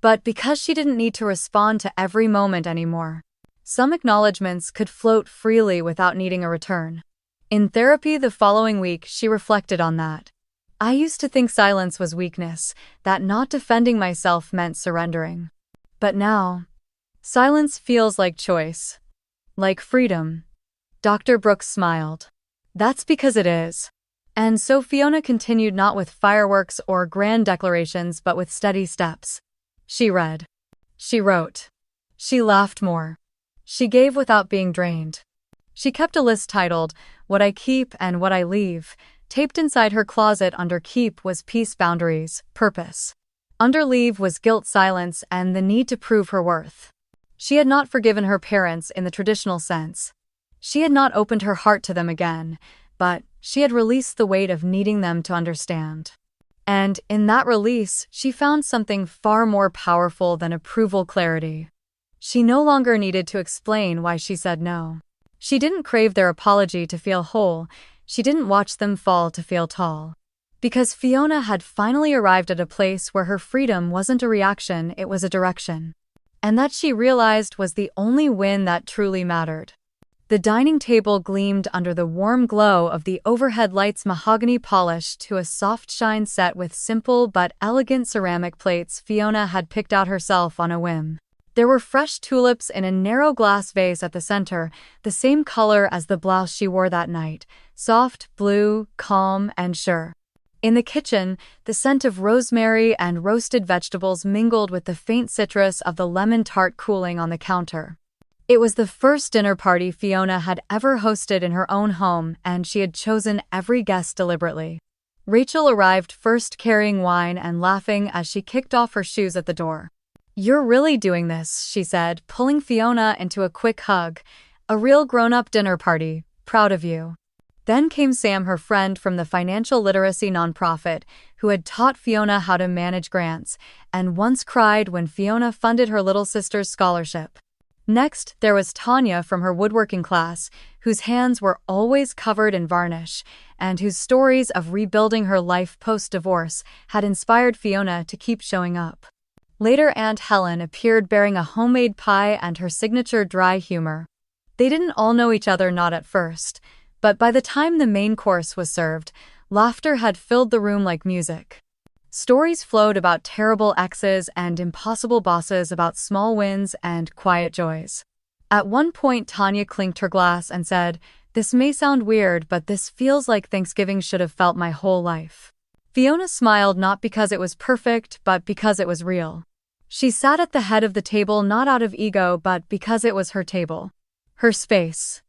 but because she didn't need to respond to every moment anymore. Some acknowledgments could float freely without needing a return. In therapy the following week, she reflected on that. I used to think silence was weakness, that not defending myself meant surrendering. But now, silence feels like choice. Like freedom. Dr. Brooks smiled. That's because it is. And so Fiona continued, not with fireworks or grand declarations but with steady steps. She read. She wrote. She laughed more. She gave without being drained. She kept a list titled, What I Keep and What I Leave. Taped inside her closet under keep was peace, boundaries, purpose. Under leave was guilt, silence, and the need to prove her worth. She had not forgiven her parents in the traditional sense. She had not opened her heart to them again, but she had released the weight of needing them to understand. And in that release, she found something far more powerful than approval: clarity. She no longer needed to explain why she said no. She didn't crave their apology to feel whole. She didn't watch them fall to feel tall. Because Fiona had finally arrived at a place where her freedom wasn't a reaction, it was a direction. And that, she realized, was the only win that truly mattered. The dining table gleamed under the warm glow of the overhead lights, mahogany polished to a soft shine set with simple but elegant ceramic plates Fiona had picked out herself on a whim. There were fresh tulips in a narrow glass vase at the center, the same color as the blouse she wore that night, soft, blue, calm, and sure. In the kitchen, the scent of rosemary and roasted vegetables mingled with the faint citrus of the lemon tart cooling on the counter. It was the first dinner party Fiona had ever hosted in her own home, and she had chosen every guest deliberately. Rachel arrived first, carrying wine and laughing as she kicked off her shoes at the door. "You're really doing this," she said, pulling Fiona into a quick hug. "A real grown-up dinner party. Proud of you." Then came Sam, her friend from the financial literacy nonprofit, who had taught Fiona how to manage grants, and once cried when Fiona funded her little sister's scholarship. Next, there was Tanya from her woodworking class, whose hands were always covered in varnish, and whose stories of rebuilding her life post-divorce had inspired Fiona to keep showing up. Later, Aunt Helen appeared bearing a homemade pie and her signature dry humor. They didn't all know each other, not at first, but by the time the main course was served, laughter had filled the room like music. Stories flowed about terrible exes and impossible bosses, about small wins and quiet joys. At one point, Tanya clinked her glass and said, "This may sound weird, but this feels like Thanksgiving should have felt my whole life." Fiona smiled, not because it was perfect, but because it was real. She sat at the head of the table not out of ego, but because it was her table. Her space.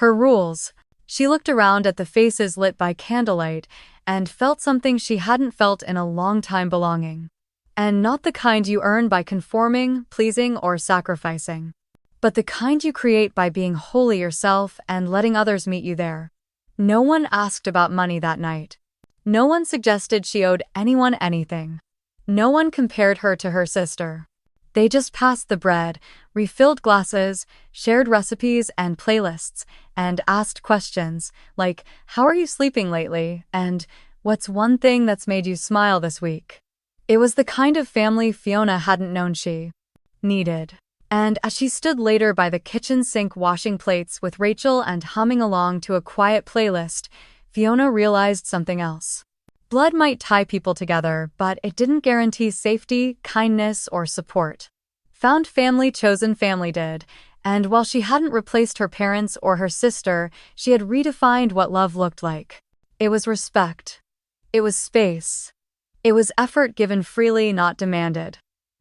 Her rules. She looked around at the faces lit by candlelight and felt something she hadn't felt in a long time: belonging. And not the kind you earn by conforming, pleasing, or sacrificing, but the kind you create by being wholly yourself and letting others meet you there. No one asked about money that night. No one suggested she owed anyone anything. No one compared her to her sister. They just passed the bread, refilled glasses, shared recipes and playlists, and asked questions like, "How are you sleeping lately?" and "What's one thing that's made you smile this week?" It was the kind of family Fiona hadn't known she needed. And as she stood later by the kitchen sink washing plates with Rachel and humming along to a quiet playlist, Fiona realized something else. Blood might tie people together, but it didn't guarantee safety, kindness, or support. Found family, chosen family did, and while she hadn't replaced her parents or her sister, she had redefined what love looked like. It was respect. It was space. It was effort given freely, not demanded.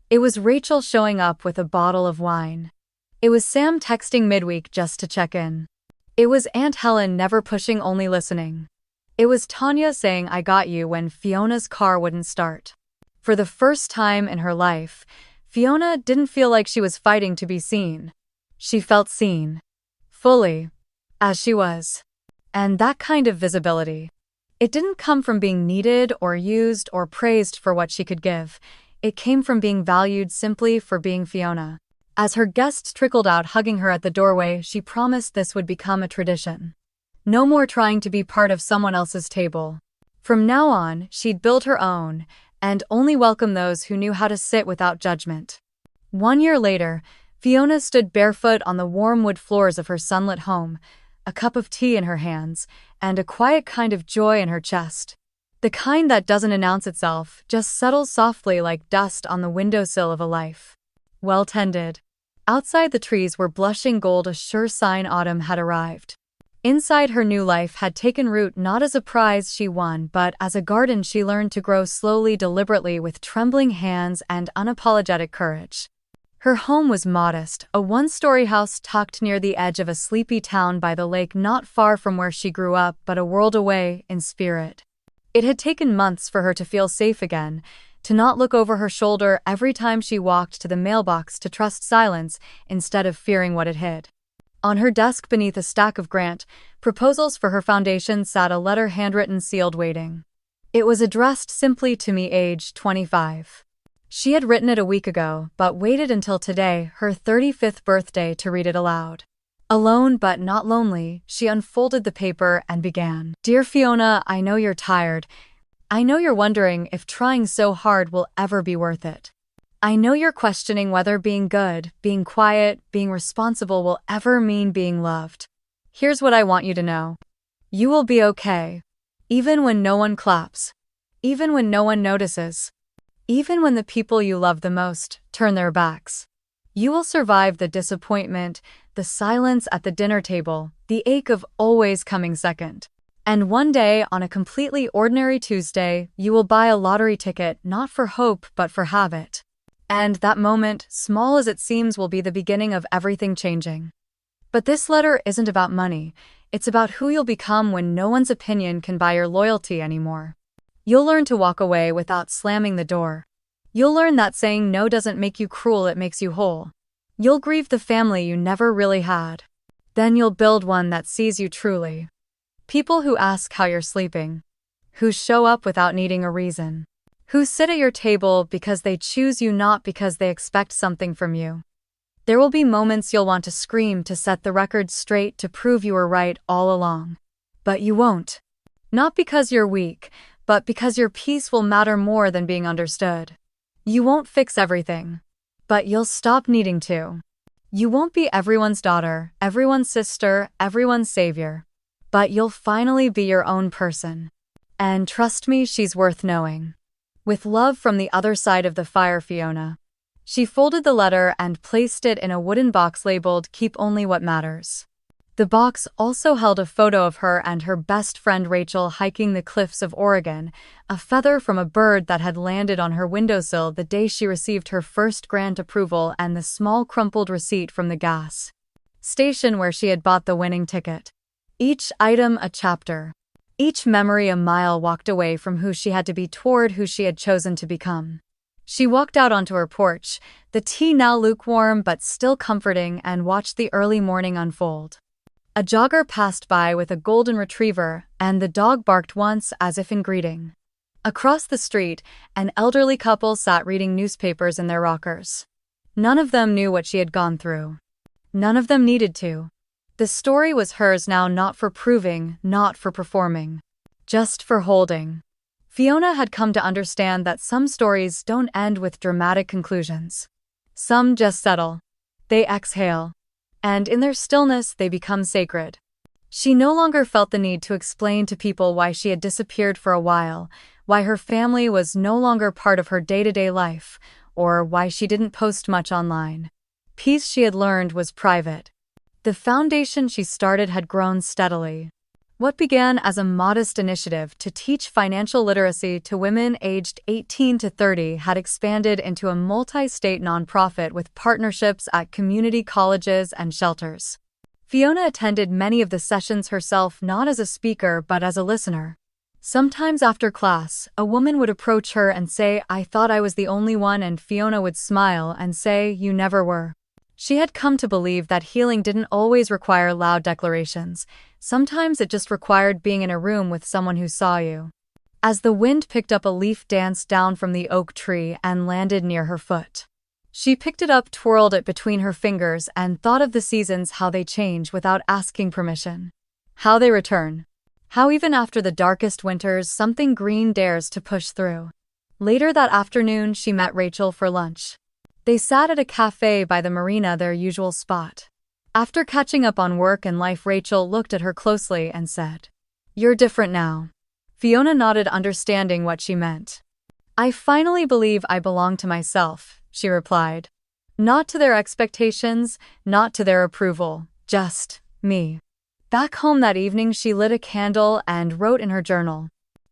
It was Rachel showing up with a bottle of wine. It was Sam texting midweek just to check in. It was Aunt Helen never pushing, only listening. It was Tanya saying, "I got you," when Fiona's car wouldn't start. For the first time in her life, Fiona didn't feel like she was fighting to be seen. She felt seen. Fully. As she was. And that kind of visibility. It didn't come from being needed or used or praised for what she could give. It came from being valued simply for being Fiona. As her guests trickled out, hugging her at the doorway, she promised this would become a tradition. No more trying to be part of someone else's table. From now on, she'd build her own, and only welcome those who knew how to sit without judgment. 1 year later, Fiona stood barefoot on the warm wood floors of her sunlit home, a cup of tea in her hands, and a quiet kind of joy in her chest. The kind that doesn't announce itself, just settles softly like dust on the windowsill of a life. Well tended. Outside the trees were blushing gold, a sure sign autumn had arrived. Inside, her new life had taken root not as a prize she won but as a garden she learned to grow slowly, deliberately, with trembling hands and unapologetic courage. Her home was modest, a one-story house tucked near the edge of a sleepy town by the lake, not far from where she grew up but a world away in spirit. It had taken months for her to feel safe again, to not look over her shoulder every time she walked to the mailbox, to trust silence instead of fearing what it hid. On her desk beneath a stack of grant proposals for her foundation sat a letter, handwritten, sealed, waiting. It was addressed simply to me, age 25. She had written it a week ago, but waited until today, her 35th birthday, to read it aloud. Alone but not lonely, she unfolded the paper and began. Dear Fiona, I know you're tired. I know you're wondering if trying so hard will ever be worth it. I know you're questioning whether being good, being quiet, being responsible will ever mean being loved. Here's what I want you to know. You will be okay. Even when no one claps. Even when no one notices. Even when the people you love the most turn their backs. You will survive the disappointment, the silence at the dinner table, the ache of always coming second. And one day, on a completely ordinary Tuesday, you will buy a lottery ticket, not for hope but for habit. And that moment, small as it seems, will be the beginning of everything changing. But this letter isn't about money. It's about who you'll become when no one's opinion can buy your loyalty anymore. You'll learn to walk away without slamming the door. You'll learn that saying no doesn't make you cruel, it makes you whole. You'll grieve the family you never really had. Then you'll build one that sees you truly. People who ask how you're sleeping. Who show up without needing a reason. Who sit at your table because they choose you, not because they expect something from you. There will be moments you'll want to scream, to set the record straight, to prove you were right all along. But you won't. Not because you're weak, but because your peace will matter more than being understood. You won't fix everything. But you'll stop needing to. You won't be everyone's daughter, everyone's sister, everyone's savior. But you'll finally be your own person. And trust me, she's worth knowing. With love from the other side of the fire, Fiona. She folded the letter and placed it in a wooden box labeled "Keep Only What Matters." The box also held a photo of her and her best friend Rachel hiking the cliffs of Oregon, a feather from a bird that had landed on her windowsill the day she received her first grant approval, and the small crumpled receipt from the gas station where she had bought the winning ticket. Each item a chapter. Each memory a mile walked away from who she had to be toward who she had chosen to become. She walked out onto her porch, the tea now lukewarm but still comforting, and watched the early morning unfold. A jogger passed by with a golden retriever, and the dog barked once as if in greeting. Across the street, an elderly couple sat reading newspapers in their rockers. None of them knew what she had gone through. None of them needed to. The story was hers now, not for proving, not for performing. Just for holding. Fiona had come to understand that some stories don't end with dramatic conclusions. Some just settle. They exhale. And in their stillness they become sacred. She no longer felt the need to explain to people why she had disappeared for a while, why her family was no longer part of her day-to-day life, or why she didn't post much online. Peace, she had learned, was private. The foundation she started had grown steadily. What began as a modest initiative to teach financial literacy to women aged 18 to 30 had expanded into a multi-state nonprofit with partnerships at community colleges and shelters. Fiona attended many of the sessions herself, not as a speaker but as a listener. Sometimes after class, a woman would approach her and say, "I thought I was the only one," and Fiona would smile and say, "You never were." She had come to believe that healing didn't always require loud declarations. Sometimes it just required being in a room with someone who saw you. As the wind picked up, a leaf danced down from the oak tree and landed near her foot. She picked it up, twirled it between her fingers, and thought of the seasons, how they change without asking permission. How they return. How even after the darkest winters, something green dares to push through. Later that afternoon, she met Rachel for lunch. They sat at a cafe by the marina, their usual spot. After catching up on work and life, Rachel looked at her closely and said, "You're different now. Fiona nodded, understanding what she meant. I finally believe I belong to myself, she replied. Not to their expectations, not to their approval, just me. Back home that evening, she lit a candle and wrote in her journal.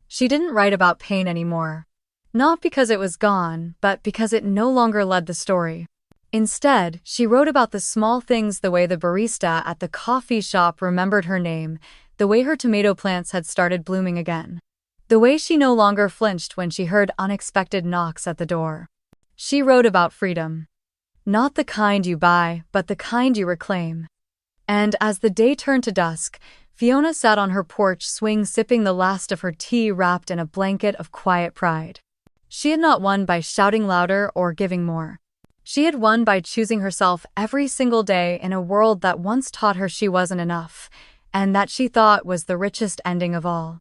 She didn't write about pain anymore. Not because it was gone, but because it no longer led the story. Instead, she wrote about the small things, the way the barista at the coffee shop remembered her name, the way her tomato plants had started blooming again, the way she no longer flinched when she heard unexpected knocks at the door. She wrote about freedom. Not the kind you buy, but the kind you reclaim. And as the day turned to dusk, Fiona sat on her porch swing, sipping the last of her tea, wrapped in a blanket of quiet pride. She had not won by shouting louder or giving more. She had won by choosing herself every single day in a world that once taught her she wasn't enough, and that she thought was the richest ending of all.